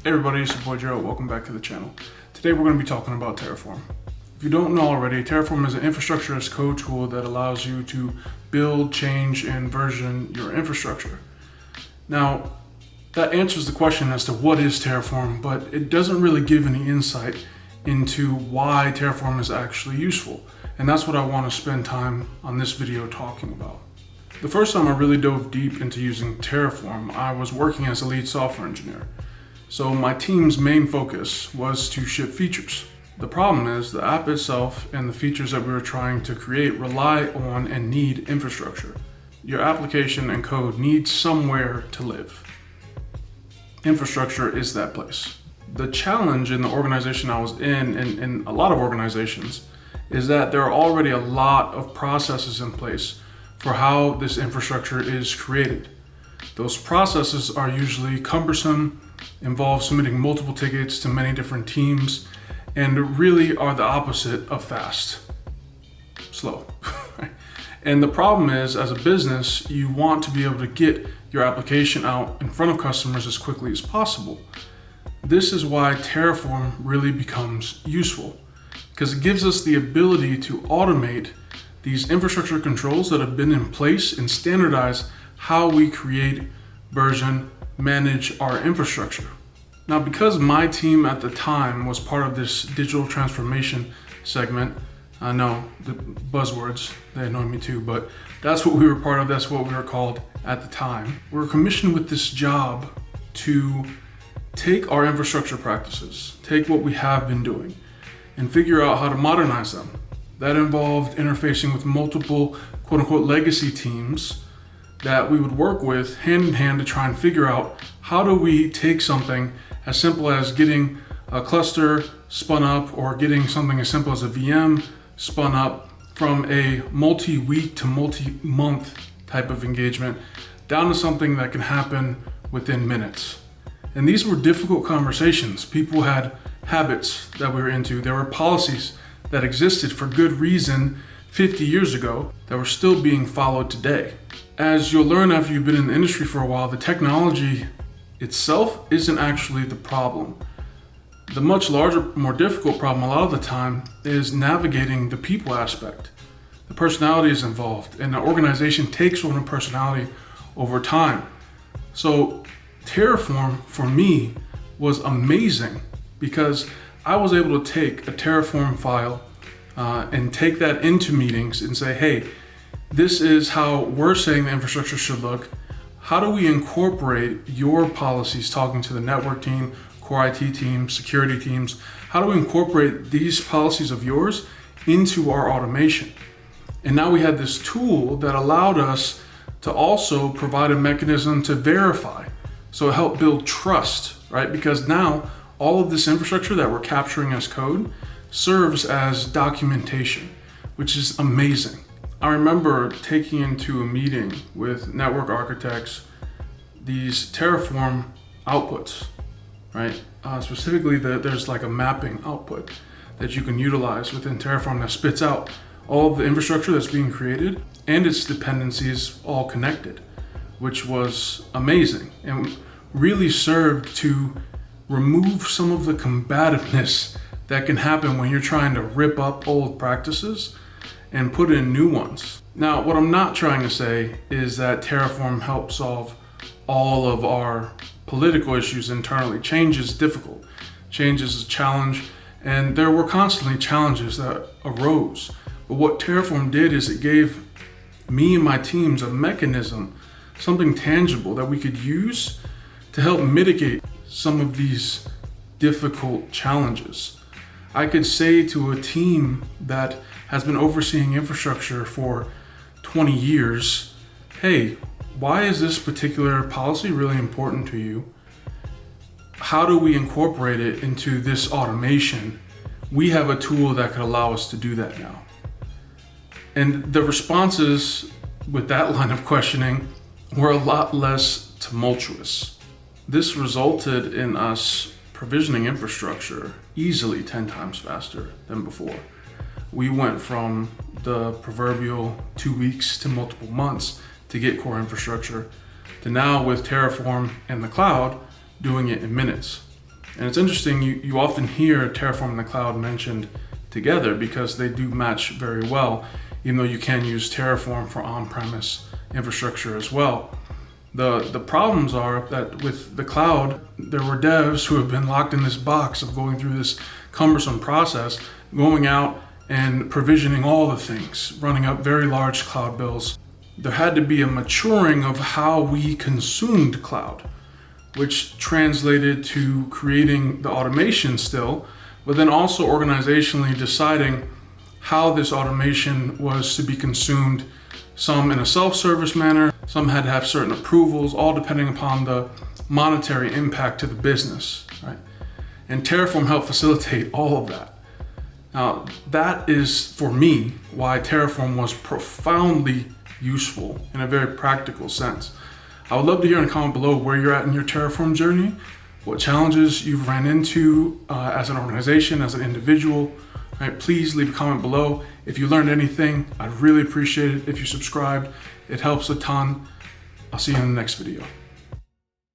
Hey everybody, it's your boy Joe. Welcome back to the channel. Today we're going to be talking about Terraform. If you don't know already, Terraform is an infrastructure as code tool that allows you to build, change, and version your infrastructure. Now, that answers the question as to what is Terraform, but it doesn't really give any insight into why Terraform is actually useful. And that's what I want to spend time on this video talking about. The first time I really dove deep into using Terraform, I was working as a lead software engineer. So my team's main focus was to ship features. The problem is the app itself and the features that we were trying to create rely on and need infrastructure. Your application and code need somewhere to live. Infrastructure is that place. The challenge in the organization I was in, and in a lot of organizations, is that there are already a lot of processes in place for how this infrastructure is created. Those processes are usually cumbersome, involve submitting multiple tickets to many different teams, and really are the opposite of fast. Slow. And the problem is, as a business, you want to be able to get your application out in front of customers as quickly as possible. This is why Terraform really becomes useful, because it gives us the ability to automate these infrastructure controls that have been in place and standardize how we create, version, manage our infrastructure. Now, because my team at the time was part of this digital transformation segment, I know the buzzwords, they annoy me too, but that's what we were part of, that's what we were called at the time. We were commissioned with this job to take our infrastructure practices, take what we have been doing, and figure out how to modernize them. That involved interfacing with multiple quote-unquote legacy teams that we would work with hand in hand to try and figure out how do we take something as simple as getting a cluster spun up or getting something as simple as a VM spun up from a multi-week to multi-month type of engagement down to something that can happen within minutes. And these were difficult conversations. People had habits that we were into. There were policies that existed for good reason 50 years ago that were still being followed today. As you'll learn after you've been in the industry for a while, the technology itself isn't actually the problem. The much larger, more difficult problem a lot of the time is navigating the people aspect. The personality is involved, and the organization takes on a personality over time. So Terraform for me was amazing because I was able to take a Terraform file and take that into meetings and say, hey, this is how we're saying the infrastructure should look. How do we incorporate your policies, talking to the network team, core IT team, security teams? How do we incorporate these policies of yours into our automation? And now we had this tool that allowed us to also provide a mechanism to verify. So it helped build trust, right? Because now all of this infrastructure that we're capturing as code serves as documentation, which is amazing. I remember taking into a meeting with network architects these Terraform outputs, right? Specifically, there's like a mapping output that you can utilize within Terraform that spits out all of the infrastructure that's being created and its dependencies all connected, which was amazing and really served to remove some of the combativeness that can happen when you're trying to rip up old practices and put in new ones. Now, what I'm not trying to say is that Terraform helps solve all of our political issues internally. Change is difficult. Change is a challenge, and there were constantly challenges that arose. But what Terraform did is it gave me and my teams a mechanism, something tangible that we could use to help mitigate some of these difficult challenges. I could say to a team that has been overseeing infrastructure for 20 years, hey, why is this particular policy really important to you? How do we incorporate it into this automation? We have a tool that could allow us to do that now. And the responses with that line of questioning were a lot less tumultuous. This resulted in us provisioning infrastructure easily 10 times faster than before. We went from the proverbial 2 weeks to multiple months to get core infrastructure to now with Terraform and the cloud doing it in minutes. And it's interesting, you often hear Terraform and the cloud mentioned together because they do match very well, even though you can use Terraform for on-premise infrastructure as well. The problems are that with the cloud, there were devs who have been locked in this box of going through this cumbersome process, going out and provisioning all the things, running up very large cloud bills. There had to be a maturing of how we consumed cloud, which translated to creating the automation still, but then also organizationally deciding how this automation was to be consumed, some in a self-service manner, some had to have certain approvals, all depending upon the monetary impact to the business, right? And Terraform helped facilitate all of that. Now, that is, for me, why Terraform was profoundly useful in a very practical sense. I would love to hear in a comment below where you're at in your Terraform journey, what challenges you've ran into as an organization, as an individual. Right, please leave a comment below. If you learned anything, I'd really appreciate it if you subscribed. It helps a ton. I'll see you in the next video.